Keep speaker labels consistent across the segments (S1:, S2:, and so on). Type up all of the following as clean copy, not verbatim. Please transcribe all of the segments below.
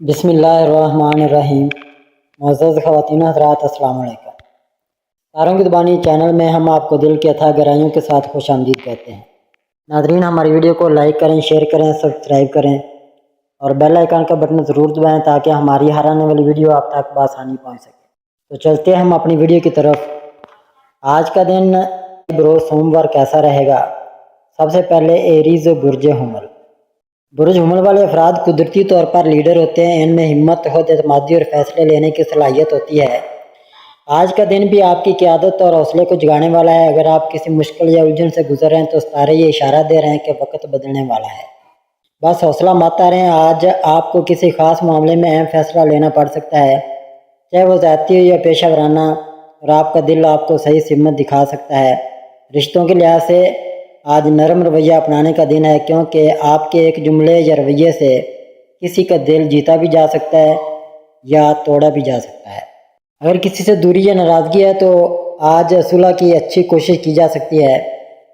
S1: بسم اللہ الرحمن الرحیم۔ معزز خواتین و حضرات، السلام علیکم۔ تاروں کی زبانی چینل میں ہم آپ کو دل کی اتھاہ گہرائیوں کے ساتھ خوش آمدید کہتے ہیں۔ ناظرین، ہماری ویڈیو کو لائک کریں، شیئر کریں، سبسکرائب کریں اور بیل آئیکن کا بٹن ضرور دبائیں تاکہ ہماری ہر آنے والی ویڈیو آپ تک بآسانی پہنچ سکے۔ تو چلتے ہیں ہم اپنی ویڈیو کی طرف۔ آج کا دن بروز سوموار کیسا رہے گا؟ سب سے پہلے ایریز برج حمل۔ برج حمل والے افراد قدرتی طور پر لیڈر ہوتے ہیں۔ ان میں ہمت، خود اعتمادی اور فیصلے لینے کی صلاحیت ہوتی ہے۔ آج کا دن بھی آپ کی قیادت اور حوصلے کو جگانے والا ہے۔ اگر آپ کسی مشکل یا الجھن سے گزر رہے ہیں تو ستارے یہ اشارہ دے رہے ہیں کہ وقت بدلنے والا ہے۔ بس حوصلہ مت رہیں۔ آج آپ کو کسی خاص معاملے میں اہم فیصلہ لینا پڑ سکتا ہے، چاہے وہ ذاتی ہو یا پیشہ ورانہ، اور آپ کا دل آپ کو صحیح سمت دکھا سکتا ہے۔ رشتوں کے لحاظ سے آج نرم رویہ اپنانے کا دن ہے، کیونکہ آپ کے ایک جملے یا رویے سے کسی کا دل جیتا بھی جا سکتا ہے یا توڑا بھی جا سکتا ہے۔ اگر کسی سے دوری یا ناراضگی ہے تو آج صلح کی اچھی کوشش کی جا سکتی ہے۔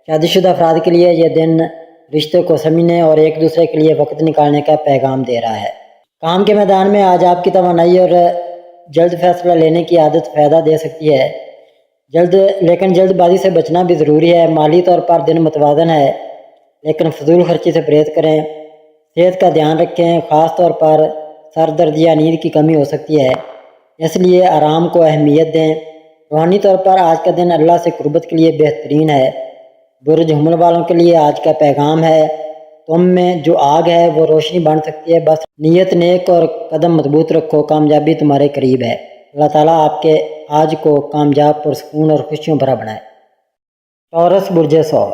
S1: شادی شدہ افراد کے لیے یہ دن رشتے کو سمجھنے اور ایک دوسرے کے لیے وقت نکالنے کا پیغام دے رہا ہے۔ کام کے میدان میں آج آپ کی توانائی اور جلد فیصلہ لینے کی عادت فائدہ دے سکتی ہے، لیکن جلد بازی سے بچنا بھی ضروری ہے۔ مالی طور پر دن متوازن ہے، لیکن فضول خرچی سے پرہیز کریں۔ صحت کا دھیان رکھیں، خاص طور پر سر درد یا نیند کی کمی ہو سکتی ہے، اس لیے آرام کو اہمیت دیں۔ روحانی طور پر آج کا دن اللہ سے قربت کے لیے بہترین ہے۔ برج حمل والوں کے لیے آج کا پیغام ہے، تم میں جو آگ ہے وہ روشنی بن سکتی ہے، بس نیت نیک اور قدم مضبوط رکھو، کامیابی تمہارے قریب ہے۔ اللہ تعالیٰ آپ کے آج کو کامیاب، پرسکون اور خوشیوں بھرا بنائے۔ ٹورس برج ثور۔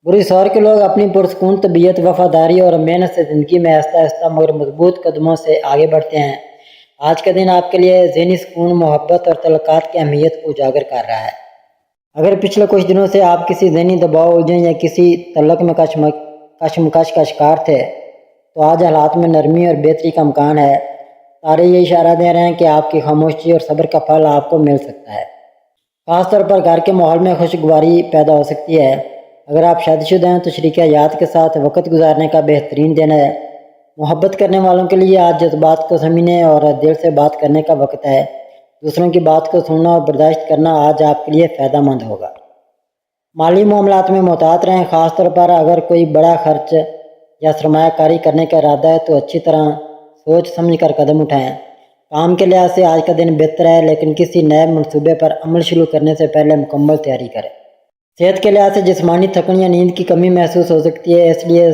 S1: برج ثور کے لوگ اپنی پرسکون طبیعت، وفاداری اور محنت سے زندگی میں آہستہ آہستہ مگر مضبوط قدموں سے آگے بڑھتے ہیں۔ آج کا دن آپ کے لیے ذہنی سکون، محبت اور تعلقات کی اہمیت کو اجاگر کر رہا ہے۔ اگر پچھلے کچھ دنوں سے آپ کسی ذہنی دباؤ، الجھن یا کسی تعلق میں کشمکش کا شکار تھے تو آج حالات میں نرمی اور بہتری کا امکان ہے۔ تارے یہ اشارہ دے رہے ہیں کہ آپ کی خاموشی اور صبر کا پھل آپ کو مل سکتا ہے۔ خاص طور پر گھر کے ماحول میں خوشگواری پیدا ہو سکتی ہے۔ اگر آپ شادی شدہ ہیں تو شریک حیات کے ساتھ وقت گزارنے کا بہترین دن ہے۔ محبت کرنے والوں کے لیے آج جذبات کو سمجھنے اور دل سے بات کرنے کا وقت ہے۔ دوسروں کی بات کو سننا اور برداشت کرنا آج آپ کے لیے فائدہ مند ہوگا۔ مالی معاملات میں محتاط رہیں، خاص طور پر اگر کوئی بڑا خرچ یا سرمایہ کاری کرنے کا ارادہ ہے تو اچھی طرح سوچ سمجھ کر قدم اٹھائیں۔ کام کے لحاظ سے آج کا دن بہتر ہے، لیکن کسی نئے منصوبے پر عمل شروع کرنے سے پہلے مکمل تیاری کریں۔ صحت کے لحاظ سے جسمانی تھکن یا نیند کی کمی محسوس ہو سکتی ہے، اس لیے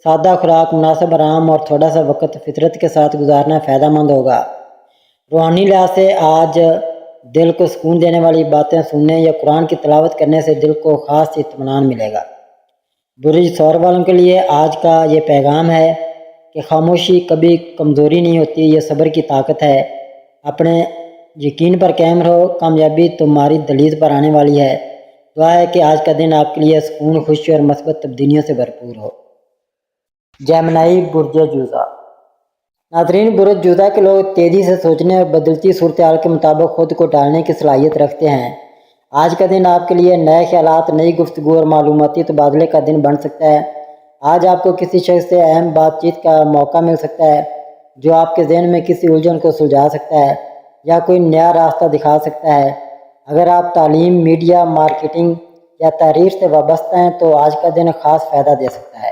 S1: سادہ خوراک، مناسب آرام اور تھوڑا سا وقت فطرت کے ساتھ گزارنا فائدہ مند ہوگا۔ روحانی لحاظ سے آج دل کو سکون دینے والی باتیں سننے یا قرآن کی تلاوت کرنے سے دل کو خاص اطمینان ملے گا۔ برج ثور والوں کے لیے آج کا یہ پیغام ہے کہ خاموشی کبھی کمزوری نہیں ہوتی، یہ صبر کی طاقت ہے۔ اپنے یقین پر قائم رہو، کامیابی تمہاری دہلیز پر آنے والی ہے۔ دعا ہے کہ آج کا دن آپ کے لیے سکون، خوشی اور مثبت تبدیلیوں سے بھرپور ہو۔ جیمنائی برج جوزا۔ ناظرین، برج جوزا کے لوگ تیزی سے سوچنے اور بدلتی صورتحال کے مطابق خود کو ڈالنے کی صلاحیت رکھتے ہیں۔ آج کا دن آپ کے لیے نئے خیالات، نئی گفتگو اور معلوماتی تبادلے کا دن بن سکتا ہے۔ آج آپ کو کسی شخص سے اہم بات چیت کا موقع مل سکتا ہے جو آپ کے ذہن میں کسی الجھن کو سلجھا سکتا ہے یا کوئی نیا راستہ دکھا سکتا ہے۔ اگر آپ تعلیم، میڈیا، مارکیٹنگ یا تحریر سے وابستہ ہیں تو آج کا دن خاص فائدہ دے سکتا ہے۔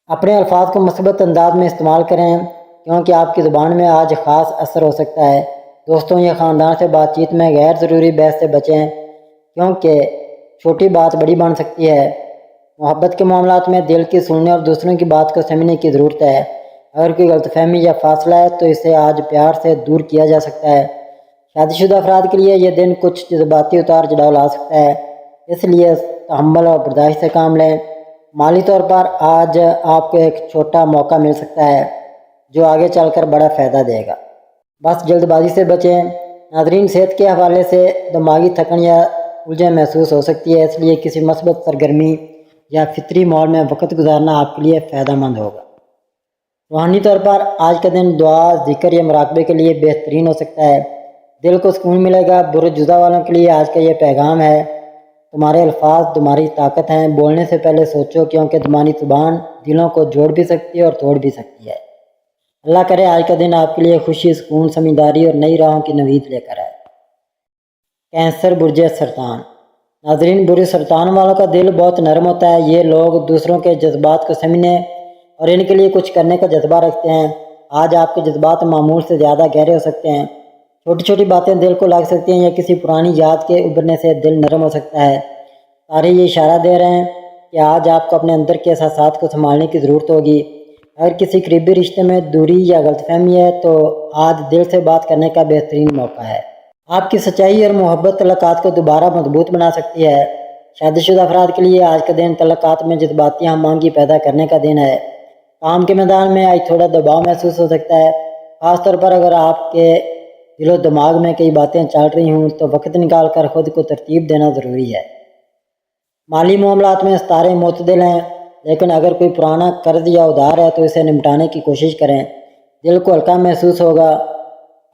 S1: اپنے الفاظ کو مثبت انداز میں استعمال کریں، کیونکہ آپ کی زبان میں آج خاص اثر ہو سکتا ہے۔ دوستوں یا خاندان سے بات چیت میں غیر ضروری بحث سے بچیں، کیونکہ چھوٹی بات بڑی بن سکتی ہے۔ محبت کے معاملات میں دل کی سننے اور دوسروں کی بات کو سمجھنے کی ضرورت ہے۔ اگر کوئی غلط فہمی یا فاصلہ ہے تو اسے آج پیار سے دور کیا جا سکتا ہے۔ شادی شدہ افراد کے لیے یہ دن کچھ جذباتی اتار چڑھاؤ لا سکتا ہے، اس لیے تحمل اور برداشت سے کام لیں۔ مالی طور پر آج آپ کو ایک چھوٹا موقع مل سکتا ہے جو آگے چل کر بڑا فائدہ دے گا، بس جلد بازی سے بچیں۔ ناظرین، صحت کے حوالے سے دماغی تھکن یا الجھن محسوس ہو سکتی ہے، اس لیے کسی مثبت سرگرمی یا فطری ماحول میں وقت گزارنا آپ کے لیے فائدہ مند ہوگا۔ روحانی طور پر آج کا دن دعا، ذکر یا مراقبے کے لیے بہترین ہو سکتا ہے، دل کو سکون ملے گا۔ برج جوزا والوں کے لیے آج کا یہ پیغام ہے، تمہارے الفاظ تمہاری طاقت ہیں، بولنے سے پہلے سوچو، کیونکہ تمہاری زبان دلوں کو جوڑ بھی سکتی ہے اور توڑ بھی سکتی ہے۔ اللہ کرے آج کا دن آپ کے لیے خوشی، سکون، سمجھداری اور نئی راہوں کی نوید لے کر آئے۔ کینسر برج سرطان۔ ناظرین، برج سرطان والوں کا دل بہت نرم ہوتا ہے۔ یہ لوگ دوسروں کے جذبات کو سمجھنے اور ان کے لیے کچھ کرنے کا جذبہ رکھتے ہیں۔ آج آپ کے جذبات معمول سے زیادہ گہرے ہو سکتے ہیں۔ چھوٹی چھوٹی باتیں دل کو لگ سکتی ہیں یا کسی پرانی یاد کے ابھرنے سے دل نرم ہو سکتا ہے۔ تارے یہ اشارہ دے رہے ہیں کہ آج آپ کو اپنے اندر کے احساسات کو سنبھالنے کی ضرورت ہوگی۔ اگر کسی قریبی رشتے میں دوری یا غلط فہمی ہے تو آج دل سے بات کرنے کا بہترین موقع ہے۔ آپ کی سچائی اور محبت تعلقات کو دوبارہ مضبوط بنا سکتی ہے۔ شادی شدہ افراد کے لیے آج کا دن تعلقات میں جذباتی ہم آہنگی پیدا کرنے کا دن ہے۔ کام کے میدان میں آج تھوڑا دباؤ محسوس ہو سکتا ہے، خاص طور پر اگر آپ کے دل و دماغ میں کئی باتیں چل رہی ہوں تو وقت نکال کر خود کو ترتیب دینا ضروری ہے۔ مالی معاملات میں ستارے معتدل ہیں، لیکن اگر کوئی پرانا قرض یا ادھار ہے تو اسے نمٹانے کی کوشش کریں۔ دل کو ہلکا محسوس ہوگا۔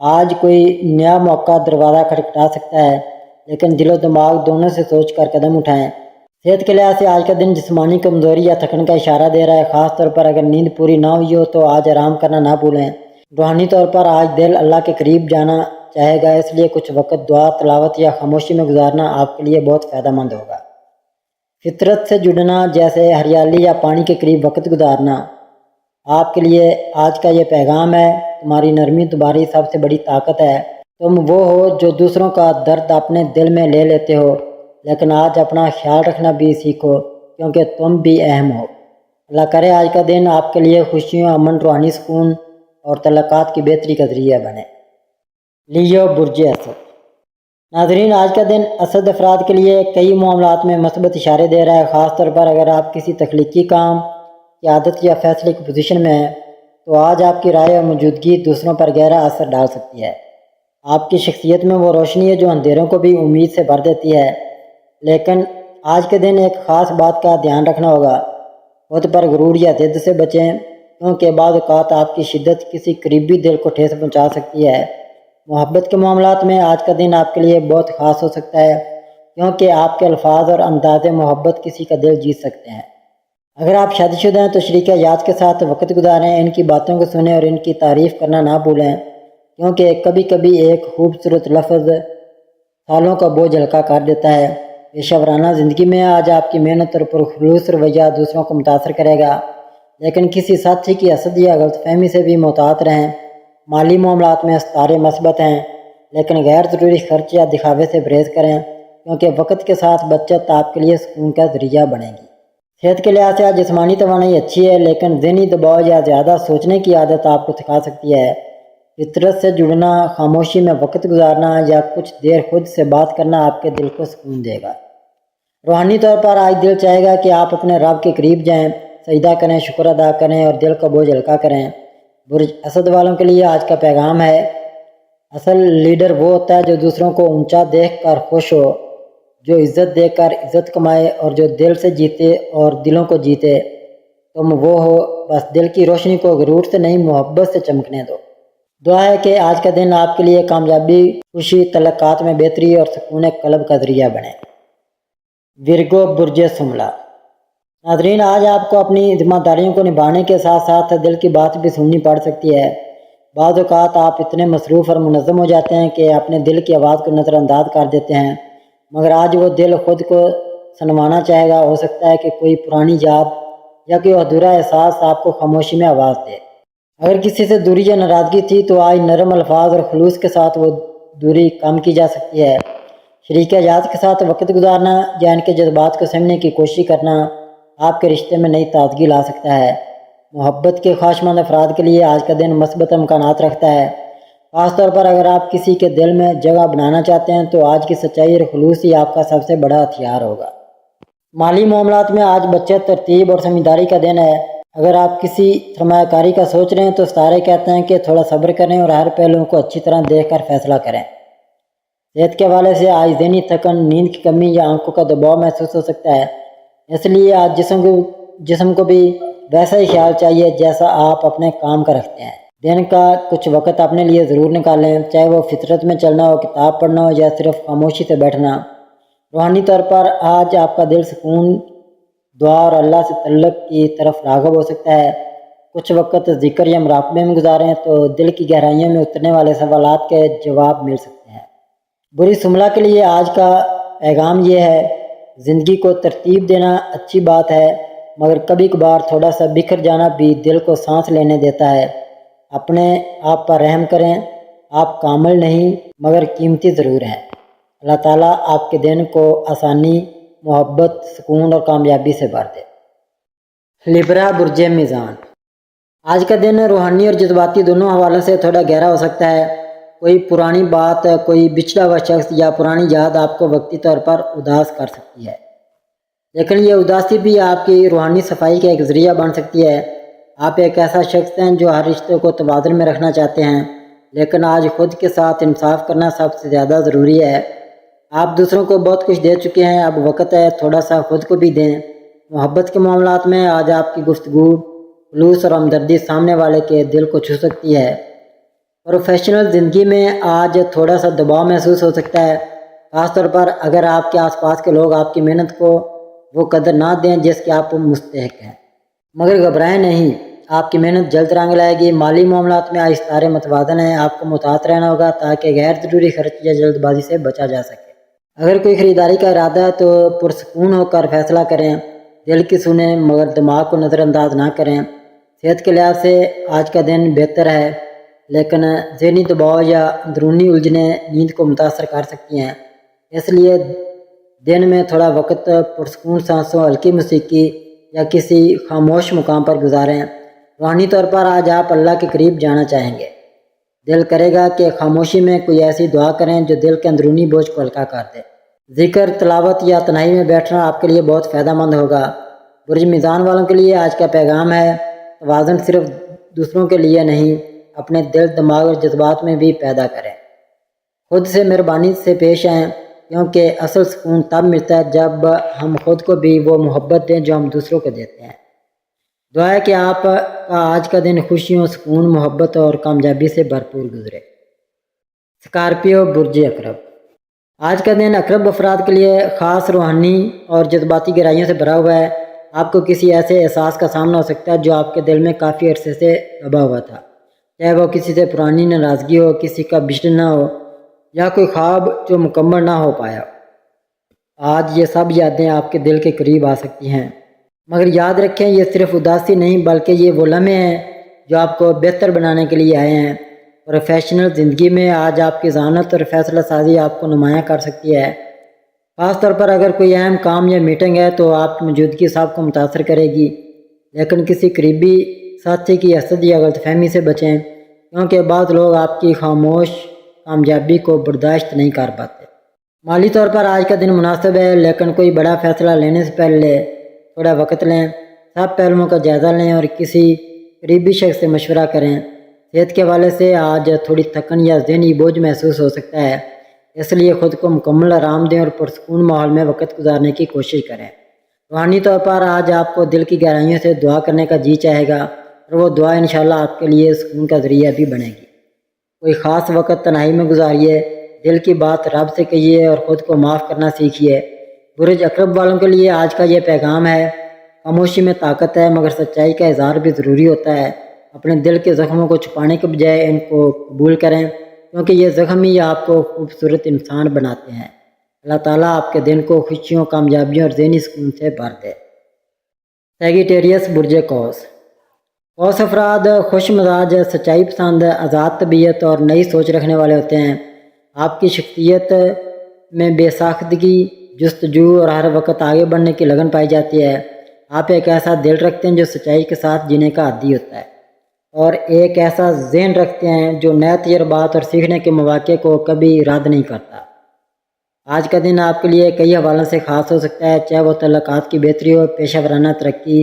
S1: آج کوئی نیا موقع دروازہ کھٹکھٹا سکتا ہے، لیکن دل و دماغ دونوں سے سوچ کر قدم اٹھائیں۔ صحت کے لحاظ سے آج کا دن جسمانی کمزوری یا تھکن کا اشارہ دے رہا ہے، خاص طور پر اگر نیند پوری نہ ہوئی ہو تو آج آرام کرنا نہ بھولیں۔ روحانی طور پر آج دل اللہ کے قریب جانا چاہے گا، اس لیے کچھ وقت دعا، تلاوت یا خاموشی میں گزارنا آپ کے لیے بہت فائدہ مند ہوگا۔ فطرت سے جڑنا، جیسے ہریالی یا پانی کے قریب وقت گزارنا، آپ کے لیے آج کا یہ پیغام ہے: تمہاری نرمی تمہاری سب سے بڑی طاقت ہے۔ تم وہ ہو جو دوسروں کا درد اپنے دل میں لے لیتے ہو، لیکن آج اپنا خیال رکھنا بھی سیکھو کیونکہ تم بھی اہم ہو۔ اللہ کرے آج کا دن آپ کے لیے خوشیوں، امن، روحانی سکون اور تعلقات کی بہتری کا ذریعہ بنے۔ لیو برج اسد۔ ناظرین، آج کا دن اسد افراد کے لیے کئی معاملات میں مثبت اشارے دے رہا ہے، خاص طور پر اگر آپ کسی تخلیقی کام، قیادت یا فیصلے کی پوزیشن میں ہیں تو آج آپ کی رائے اور موجودگی دوسروں پر گہرا اثر ڈال سکتی ہے۔ آپ کی شخصیت میں وہ روشنی ہے جو اندھیروں کو بھی امید سے بھر دیتی ہے، لیکن آج کے دن ایک خاص بات کا دھیان رکھنا ہوگا: خود پر غرور یا ضد سے بچیں، کیونکہ بعض اوقات آپ کی شدت کسی قریبی دل کو ٹھیس پہنچا سکتی ہے۔ محبت کے معاملات میں آج کا دن آپ کے لیے بہت خاص ہو سکتا ہے، کیونکہ آپ کے الفاظ اور انداز محبت کسی کا دل جیت سکتے ہیں۔ اگر آپ شادی شدہ ہیں تو شریک حیات کے ساتھ وقت گزاریں، ان کی باتوں کو سنیں اور ان کی تعریف کرنا نہ بھولیں، کیونکہ کبھی کبھی ایک خوبصورت لفظ سالوں کا بوجھ ہلکا کر دیتا ہے۔ پیشہ ورانہ زندگی میں آج آپ کی محنت اور پرخلوص رویہ دوسروں کو متاثر کرے گا، لیکن کسی ساتھی کی حسد یا غلط فہمی سے بھی محتاط رہیں۔ مالی معاملات میں ستارے مثبت ہیں، لیکن غیر ضروری خرچ یا دکھاوے سے پرہیز کریں، کیونکہ وقت کے ساتھ بچت آپ کے لیے سکون کا ذریعہ بنے گی۔ صحت کے لحاظ سے آج جسمانی توانائی اچھی ہے، لیکن ذہنی دباؤ یا زیادہ سوچنے کی عادت آپ کو تھکا سکتی ہے۔ فطرت سے جڑنا، خاموشی میں وقت گزارنا یا کچھ دیر خود سے بات کرنا آپ کے دل کو سکون دے گا۔ روحانی طور پر آج دل چاہے گا کہ آپ اپنے رب کے قریب جائیں، سجدہ کریں، شکر ادا کریں اور دل کا بوجھ ہلکا کریں۔ برج اسد والوں کے لیے آج کا پیغام ہے: اصل لیڈر وہ ہوتا ہے جو دوسروں کو اونچا دیکھ کر خوش ہو، جو عزت دے کر عزت کمائے اور جو دل سے جیتے اور دلوں کو جیتے۔ تم وہ ہو، بس دل کی روشنی کو غرور سے نہیں، محبت سے چمکنے دو۔ دعا ہے کہ آج کا دن آپ کے لیے کامیابی، خوشی، تعلقات میں بہتری اور سکون قلب کا ذریعہ بنے۔ ورگو برج سملا۔ ناظرین، آج آپ کو اپنی ذمہ داریوں کو نبھانے کے ساتھ ساتھ دل کی بات بھی سننی پڑ سکتی ہے۔ بعض اوقات آپ اتنے مصروف اور منظم ہو جاتے ہیں کہ اپنے دل کی آواز کو نظر انداز کر دیتے ہیں، مگر آج وہ دل خود کو سنوانا چاہے گا۔ ہو سکتا ہے کہ کوئی پرانی یاد یا کوئی ادھورا احساس آپ کو خاموشی میں آواز دے۔ اگر کسی سے دوری یا ناراضگی تھی تو آج نرم الفاظ اور خلوص کے ساتھ وہ دوری کم کی جا سکتی ہے۔ شریک حیات کے ساتھ وقت گزارنا یا ان کے جذبات کو سمجھنے کی کوشش کرنا آپ کے رشتے میں نئی تازگی لا سکتا ہے۔ محبت کے خواہشمند افراد کے لیے آج کا دن مثبت امکانات رکھتا ہے، خاص طور پر اگر آپ کسی کے دل میں جگہ بنانا چاہتے ہیں تو آج کی سچائی اور خلوص ہی آپ کا سب سے بڑا ہتھیار ہوگا۔ مالی معاملات میں آج بچت، ترتیب اور سمجھداری کا دن ہے۔ اگر آپ کسی سرمایہ کاری کا سوچ رہے ہیں تو ستارے کہتے ہیں کہ تھوڑا صبر کریں اور ہر پہلو کو اچھی طرح دیکھ کر فیصلہ کریں۔ صحت کے حوالے سے آج ذہنی تھکن، نیند کی کمی یا آنکھوں کا دباؤ محسوس ہو سکتا ہے، اس لیے آج جسم کو بھی ویسا ہی خیال چاہیے جیسا آپ اپنے کام کا رکھتے ہیں۔ دن کا کچھ وقت اپنے لیے ضرور نکالیں، چاہے وہ فطرت میں چلنا ہو، کتاب پڑھنا ہو یا صرف خاموشی سے بیٹھنا۔ روحانی طور پر آج آپ کا دل سکون، دعا اور اللہ سے تعلق کی طرف راغب ہو سکتا ہے۔ کچھ وقت ذکر یا مراقبے میں گزاریں تو دل کی گہرائیوں میں اترنے والے سوالات کے جواب مل سکتے ہیں۔ بری سملہ کے لیے آج کا پیغام یہ ہے، زندگی کو ترتیب دینا اچھی بات ہے، مگر کبھی کبھار تھوڑا سا بکھر جانا بھی دل کو سانس لینے دیتا ہے۔ اپنے آپ پر رحم کریں، آپ کامل نہیں مگر قیمتی ضرور ہیں۔ اللہ تعالیٰ آپ کے دن کو آسانی، محبت، سکون اور کامیابی سے بھر دے۔ لبرا برج میزان، آج کا دن روحانی اور جذباتی دونوں حوالوں سے تھوڑا گہرا ہو سکتا ہے۔ کوئی پرانی بات، کوئی بچھڑا ہوا شخص یا پرانی یاد آپ کو وقتی طور پر اداس کر سکتی ہے، لیکن یہ اداسی بھی آپ کی روحانی صفائی کا ایک ذریعہ بن سکتی ہے۔ آپ ایک ایسا شخص ہیں جو ہر رشتے کو توازن میں رکھنا چاہتے ہیں، لیکن آج خود کے ساتھ انصاف کرنا سب سے زیادہ ضروری ہے۔ آپ دوسروں کو بہت کچھ دے چکے ہیں، اب وقت ہے تھوڑا سا خود کو بھی دیں۔ محبت کے معاملات میں آج آپ کی گفتگو، خلوص اور ہمدردی سامنے والے کے دل کو چھو سکتی ہے۔ پروفیشنل زندگی میں آج تھوڑا سا دباؤ محسوس ہو سکتا ہے، خاص طور پر اگر آپ کے آس پاس کے لوگ آپ کی محنت کو وہ قدر نہ دیں جس کے آپ مستحق ہیں۔ مگر گھبرائیں نہیں، آپ کی محنت جلد رنگ لائے گی۔ مالی معاملات میں آج ستارے متوازن ہیں، آپ کو محتاط رہنا ہوگا تاکہ غیر ضروری خرچ یا جلد بازی سے بچا جا سکے۔ اگر کوئی خریداری کا ارادہ ہے تو پرسکون ہو کر فیصلہ کریں، دل کی سنیں مگر دماغ کو نظر انداز نہ کریں۔ صحت کے لحاظ سے آج کا دن بہتر ہے، لیکن ذہنی دباؤ یا اندرونی الجھنیں نیند کو متاثر کر سکتی ہیں، اس لیے دن میں تھوڑا وقت پرسکون سانسوں، ہلکی موسیقی یا کسی خاموش مقام پر گزاریں۔ روحانی طور پر آج آپ اللہ کے قریب جانا چاہیں گے، دل کرے گا کہ خاموشی میں کوئی ایسی دعا کریں جو دل کے اندرونی بوجھ کو ہلکا کر دے۔ ذکر، تلاوت یا تنہائی میں بیٹھنا آپ کے لیے بہت فائدہ مند ہوگا۔ برج میزان والوں کے لیے آج کا پیغام ہے، توازن صرف دوسروں کے لیے نہیں، اپنے دل، دماغ اور جذبات میں بھی پیدا کریں۔ خود سے مہربانی سے پیش آئیں، کیونکہ اصل سکون تب ملتا ہے جب ہم خود کو بھی وہ محبت دیں جو ہم دوسروں کو دیتے ہیں۔ دعا ہے کہ آپ کا آج کا دن خوشیوں، سکون، محبت اور کامیابی سے بھرپور گزرے۔ اسکارپیو برج عقرب، آج کا دن عقرب افراد کے لیے خاص روحانی اور جذباتی گہرائیوں سے بھرا ہوا ہے۔ آپ کو کسی ایسے احساس کا سامنا ہو سکتا ہے جو آپ کے دل میں کافی عرصے سے دبا ہوا تھا، چاہے وہ کسی سے پرانی ناراضگی ہو، کسی کا بچھڑنا ہو یا کوئی خواب جو مکمل نہ ہو پایا۔ آج یہ سب یادیں آپ کے دل کے قریب آ سکتی ہیں، مگر یاد رکھیں یہ صرف اداسی نہیں بلکہ یہ وہ لمحے ہیں جو آپ کو بہتر بنانے کے لیے آئے ہیں۔ پروفیشنل زندگی میں آج آپ کی ذہانت اور فیصلہ سازی آپ کو نمایاں کر سکتی ہے، خاص طور پر اگر کوئی اہم کام یا میٹنگ ہے تو آپ کی موجودگی سب کو متاثر کرے گی، لیکن کسی قریبی ساتھی کی حسد یا غلط فہمی سے بچیں، کیونکہ بعض لوگ آپ کی خاموش کامیابی کو برداشت نہیں کر پاتے۔ مالی طور پر آج کا دن مناسب ہے، لیکن کوئی بڑا فیصلہ لینے سے پہلے تھوڑا وقت لیں، سب پہلوؤں کا جائزہ لیں اور کسی قریبی شخص سے مشورہ کریں۔ صحت کے حوالے سے آج تھوڑی تھکن یا ذہنی بوجھ محسوس ہو سکتا ہے، اس لیے خود کو مکمل آرام دیں اور پرسکون ماحول میں وقت گزارنے کی کوشش کریں۔ روحانی طور پر آج آپ کو دل کی گہرائیوں سے دعا کرنے کا جی چاہے گا اور وہ دعا انشاءاللہ آپ کے لیے سکون کا ذریعہ بھی بنے گی۔ کوئی خاص وقت تنہائی میں گزاریے، دل کی بات رب سے کہیے اور خود کو معاف کرنا سیکھیے۔ برج عقرب والوں کے لیے آج کا یہ پیغام ہے، خاموشی میں طاقت ہے مگر سچائی کا اظہار بھی ضروری ہوتا ہے۔ اپنے دل کے زخموں کو چھپانے کے بجائے ان کو قبول کریں، کیونکہ یہ زخم ہی آپ کو خوبصورت انسان بناتے ہیں۔ اللہ تعالیٰ آپ کے دن کو خوشیوں، کامیابیوں اور ذہنی سکون سے بھر دے۔ سیگیٹیریس برج قوس، قوس افراد خوش مزاج، سچائی پسند، آزاد طبیعت اور نئی سوچ رکھنے والے ہوتے ہیں۔ آپ کی شخصیت میں بے ساختگی، جستجو اور ہر وقت آگے بڑھنے کی لگن پائی جاتی ہے۔ آپ ایک ایسا دل رکھتے ہیں جو سچائی کے ساتھ جینے کا عادی ہوتا ہے، اور ایک ایسا ذہن رکھتے ہیں جو نئے تجربات اور سیکھنے کے مواقع کو کبھی رد نہیں کرتا۔ آج کا دن آپ کے لیے کئی حوالوں سے خاص ہو سکتا ہے، چاہے وہ تعلقات کی بہتری ہو، پیشہ ورانہ ترقی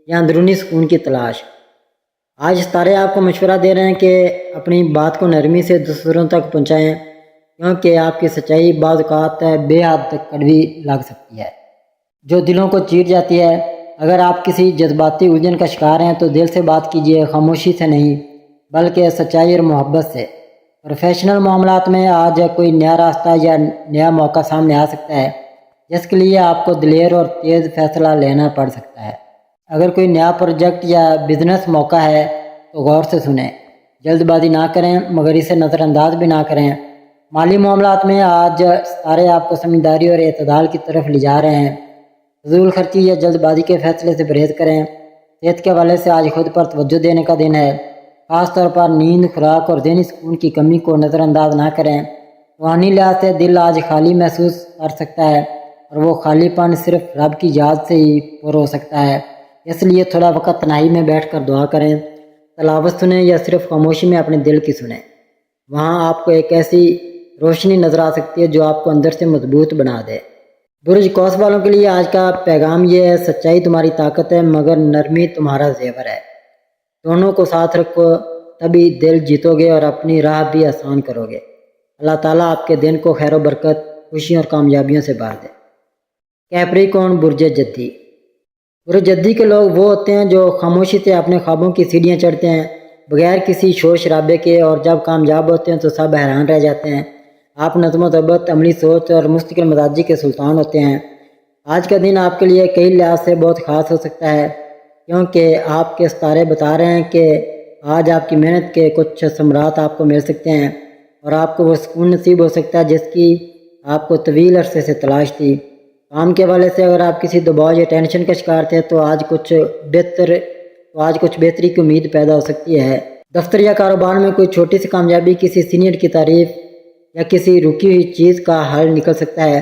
S1: یا اندرونی سکون کی تلاش۔ آج ستارے آپ کو مشورہ دے رہے ہیں کہ اپنی بات کو نرمی سے دوسروں تک پہنچائیں، کیونکہ آپ کی سچائی بعض اوقات بے حد کڑوی لگ سکتی ہے جو دلوں کو چیر جاتی ہے۔ اگر آپ کسی جذباتی الجھن کا شکار ہیں تو دل سے بات کیجیے، خاموشی سے نہیں بلکہ سچائی اور محبت سے۔ پروفیشنل معاملات میں آج کوئی نیا راستہ یا نیا موقع سامنے آ سکتا ہے جس کے لیے آپ کو دلیر اور تیز فیصلہ لینا پڑ سکتا ہے۔ اگر کوئی نیا پروجیکٹ یا بزنس موقع ہے تو غور سے سنیں، جلد بازی نہ کریں مگر اسے نظر انداز بھی نہ کریں۔ مالی معاملات میں آج ستارے آپ کو سمجھداری اور اعتدال کی طرف لے جا رہے ہیں۔ فضول خرچی یا جلد بازی کے فیصلے سے پرہیز کریں۔ صحت کے حوالے سے آج خود پر توجہ دینے کا دن ہے، خاص طور پر نیند، خوراک اور ذہنی سکون کی کمی کو نظر انداز نہ کریں۔ روحانی لحاظ سے دل آج خالی محسوس کر سکتا ہے اور وہ خالی پن صرف رب کی یاد سے ہی پر ہو سکتا ہے۔ اس لیے تھوڑا وقت تنہائی میں بیٹھ کر دعا کریں، تلاوت سنیں یا صرف خاموشی میں اپنے دل کی سنیں۔ وہاں آپ کو ایک ایسی روشنی نظر آ سکتی ہے جو آپ کو اندر سے مضبوط بنا دے۔ برج قوس والوں کے لیے آج کا پیغام یہ ہے، سچائی تمہاری طاقت ہے مگر نرمی تمہارا زیور ہے۔ دونوں کو ساتھ رکھو، تبھی دل جیتو گے اور اپنی راہ بھی آسان کرو گے۔ اللہ تعالیٰ آپ کے دن کو خیر و برکت، خوشیوں اور کامیابیوں سے بھر دے۔ کیپریکون برج جدی۔ برج جدی کے لوگ وہ ہوتے ہیں جو خاموشی سے اپنے خوابوں کی سیڑھیاں چڑھتے ہیں، بغیر کسی شور شرابے کے، اور جب کامیاب ہوتے ہیں تو سب حیران رہ جاتے ہیں۔ آپ نظم و ضبط، عملی سوچ اور مستقل مزاجی کے سلطان ہوتے ہیں۔ آج کا دن آپ کے لیے کئی لحاظ سے بہت خاص ہو سکتا ہے، کیونکہ آپ کے ستارے بتا رہے ہیں کہ آج آپ کی محنت کے کچھ ثمرات آپ کو مل سکتے ہیں اور آپ کو وہ سکون نصیب ہو سکتا ہے جس کی آپ کو طویل عرصے سے تلاش تھی۔ کام کے حوالے سے اگر آپ کسی دباؤ یا ٹینشن کا شکار تھے تو آج کچھ بہتری کی امید پیدا ہو سکتی ہے۔ دفتر یا کاروبار میں کوئی چھوٹی سی کامیابی، کسی سینئر کی تعریف یا کسی رکی ہوئی چیز کا حل نکل سکتا ہے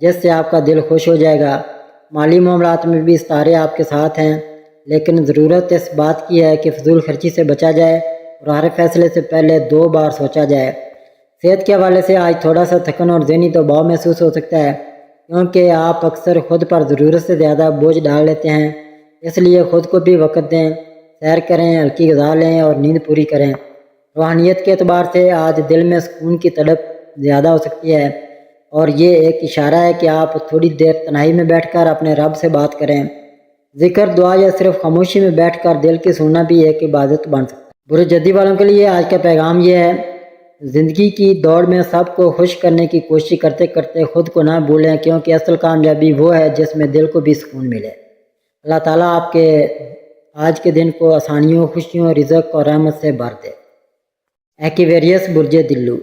S1: جس سے آپ کا دل خوش ہو جائے گا۔ مالی معاملات میں بھی ستارے آپ کے ساتھ ہیں، لیکن ضرورت اس بات کی ہے کہ فضول خرچی سے بچا جائے اور ہر فیصلے سے پہلے 2 بار سوچا جائے۔ صحت کے حوالے سے آج تھوڑا سا تھکن اور ذہنی دباؤ محسوس ہو سکتا ہے، کیونکہ آپ اکثر خود پر ضرورت سے زیادہ بوجھ ڈال لیتے ہیں۔ اس لیے خود کو بھی وقت دیں، سیر کریں، ہلکی غذا لیں اور نیند پوری کریں۔ روحانیت کے اعتبار سے آج دل میں سکون کی تڑپ زیادہ ہو سکتی ہے، اور یہ ایک اشارہ ہے کہ آپ تھوڑی دیر تنہائی میں بیٹھ کر اپنے رب سے بات کریں۔ ذکر، دعا یا صرف خاموشی میں بیٹھ کر دل کی سننا بھی ایک عبادت بن سکتا ہے۔ برج جدی والوں کے لیے آج کا پیغام یہ ہے، زندگی کی دوڑ میں سب کو خوش کرنے کی کوشش کرتے کرتے خود کو نہ بھولیں، کیونکہ اصل کامیابی وہ ہے جس میں دل کو بھی سکون ملے۔ اللہ تعالیٰ آپ کے آج کے دن کو آسانیوں، خوشیوں، رزق اور رحمت سے بھر دے۔ ایکویریس برج دلو۔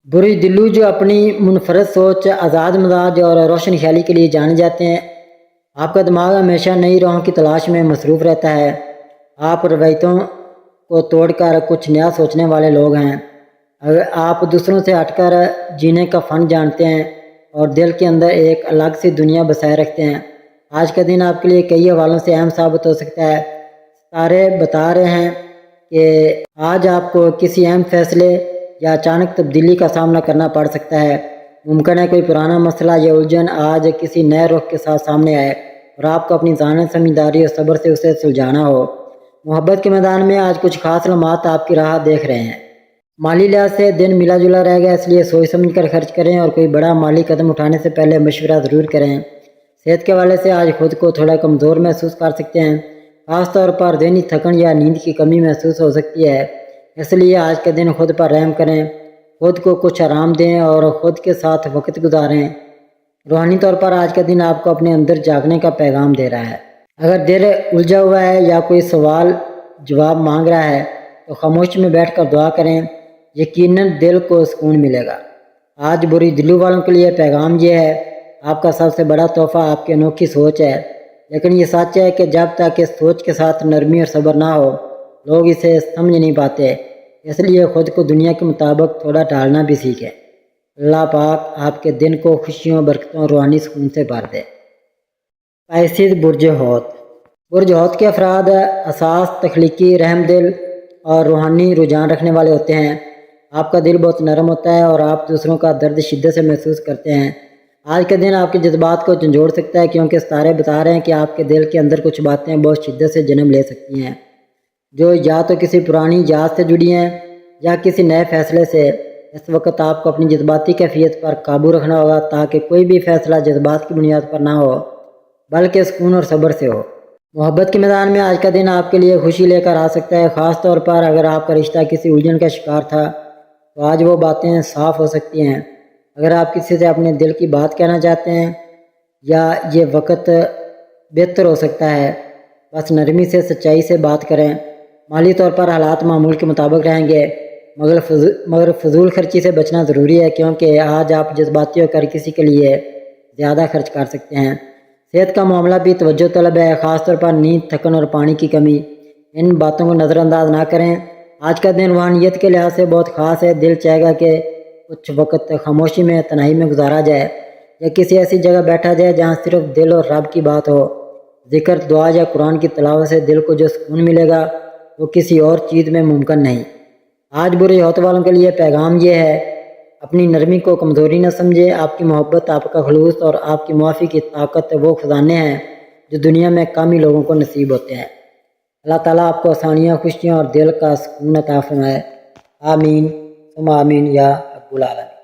S1: برج دلو جو اپنی منفرد سوچ، آزاد مزاج اور روشن خیالی کے لیے جانے جاتے ہیں۔ آپ کا دماغ ہمیشہ نئی راہوں کی تلاش میں مصروف رہتا ہے۔ آپ روایتوں کو توڑ کر کچھ نیا سوچنے والے لوگ ہیں۔ آپ دوسروں سے ہٹ کر جینے کا فن جانتے ہیں اور دل کے اندر ایک الگ سی دنیا بسائے رکھتے ہیں۔ آج کا دن آپ کے لیے کئی حوالوں سے اہم ثابت ہو سکتا ہے۔ ستارے بتا رہے ہیں کہ آج آپ کو کسی اہم فیصلے یا اچانک تبدیلی کا سامنا کرنا پڑ سکتا ہے۔ ممکن ہے کوئی پرانا مسئلہ یا الجھن آج کسی نئے رخ کے ساتھ سامنے آئے اور آپ کو اپنی ذہانت، سمجھداری اور صبر سے اسے سلجھانا ہو۔ محبت کے میدان میں آج کچھ خاص لمحات آپ کی راہ دیکھ رہے ہیں۔ مالی لحاظ سے دن ملا جلا رہے گا، اس لیے سوچ سمجھ کر خرچ کریں اور کوئی بڑا مالی قدم اٹھانے سے پہلے مشورہ ضرور کریں۔ صحت کے حوالے سے آج خود کو تھوڑا کمزور محسوس کر سکتے ہیں، خاص طور پر ذہنی تھکن یا نیند کی کمی محسوس ہو سکتی ہے۔ اس لیے آج کے دن خود پر رحم کریں، خود کو کچھ آرام دیں اور خود کے ساتھ وقت گزاریں۔ روحانی طور پر آج کا دن آپ کو اپنے اندر جاگنے کا پیغام دے رہا ہے۔ اگر دل الجھا ہوا ہے یا کوئی سوال جواب مانگ رہا ہے تو خاموشی میں بیٹھ کر دعا کریں، یقیناً دل کو سکون ملے گا۔ آج برج دلو والوں کے لیے پیغام یہ ہے، آپ کا سب سے بڑا تحفہ آپ کی انوکھی سوچ ہے، لیکن یہ سچ ہے کہ جب تک اس سوچ کے ساتھ نرمی اور صبر نہ ہو، لوگ اسے سمجھ نہیں پاتے۔ اس لیے خود کو دنیا کے مطابق تھوڑا ٹالنا بھی سیکھیں۔ اللہ پاک آپ کے دن کو خوشیوں، برکتوں اور روحانی سکون سے بھر دے۔ پائسیز برج حوت۔ برج حوت کے افراد حساس، تخلیقی، رحم دل اور روحانی رجحان رکھنے والے ہوتے ہیں۔ آپ کا دل بہت نرم ہوتا ہے اور آپ دوسروں کا درد شدت سے محسوس کرتے ہیں۔ آج کا دن آپ کے جذبات کو جھنجھوڑ سکتا ہے، کیونکہ ستارے بتا رہے ہیں کہ آپ کے دل کے اندر کچھ باتیں بہت شدت سے جنم لے سکتی ہیں، جو یا تو کسی پرانی یاد سے جڑی ہیں یا کسی نئے فیصلے سے۔ اس وقت آپ کو اپنی جذباتی کیفیت پر قابو رکھنا ہوگا تاکہ کوئی بھی فیصلہ جذبات کی بنیاد پر نہ ہو بلکہ سکون اور صبر سے ہو۔ محبت کے میدان میں آج کا دن آپ کے لیے خوشی لے کر آ سکتا ہے، خاص طور پر اگر آپ کا رشتہ کسی الجھن کا شکار تھا تو آج وہ باتیں صاف ہو سکتی ہیں۔ اگر آپ کسی سے اپنے دل کی بات کہنا چاہتے ہیں یا یہ وقت بہتر ہو سکتا ہے بس نرمی سے سچائی سے بات کریں۔ مالی طور پر حالات معمول کے مطابق رہیں گے، مگر فضول خرچی سے بچنا ضروری ہے، کیونکہ آج آپ جذباتی ہو کر کسی کے لیے زیادہ خرچ کر سکتے ہیں۔ صحت کا معاملہ بھی توجہ طلب ہے، خاص طور پر نیند، تھکن اور پانی کی کمی۔ ان باتوں کو نظر انداز نہ کریں۔ آج کا دن روحانیت کے لحاظ سے بہت خاص ہے۔ دل چاہے گا کہ کچھ وقت خاموشی میں، تنہائی میں گزارا جائے، یا کسی ایسی جگہ بیٹھا جائے جہاں صرف دل اور رب کی بات ہو۔ ذکر، دعا یا قرآن کی تلاوت سے دل کو جو سکون ملے گا وہ کسی اور چیز میں ممکن نہیں۔ آج برے ہوت والوں کے لیے پیغام یہ ہے، اپنی نرمی کو کمزوری نہ سمجھے۔ آپ کی محبت، آپ کا خلوص اور آپ کی معافی کی طاقت وہ خزانے ہیں جو دنیا میں کم ہی لوگوں کو نصیب ہوتے ہیں۔ اللہ تعالیٰ آپ کو آسانیاں، خوشیاں اور دل کا سکون عطا فرمائے۔ آمین ثم آمین یا رب العالمین۔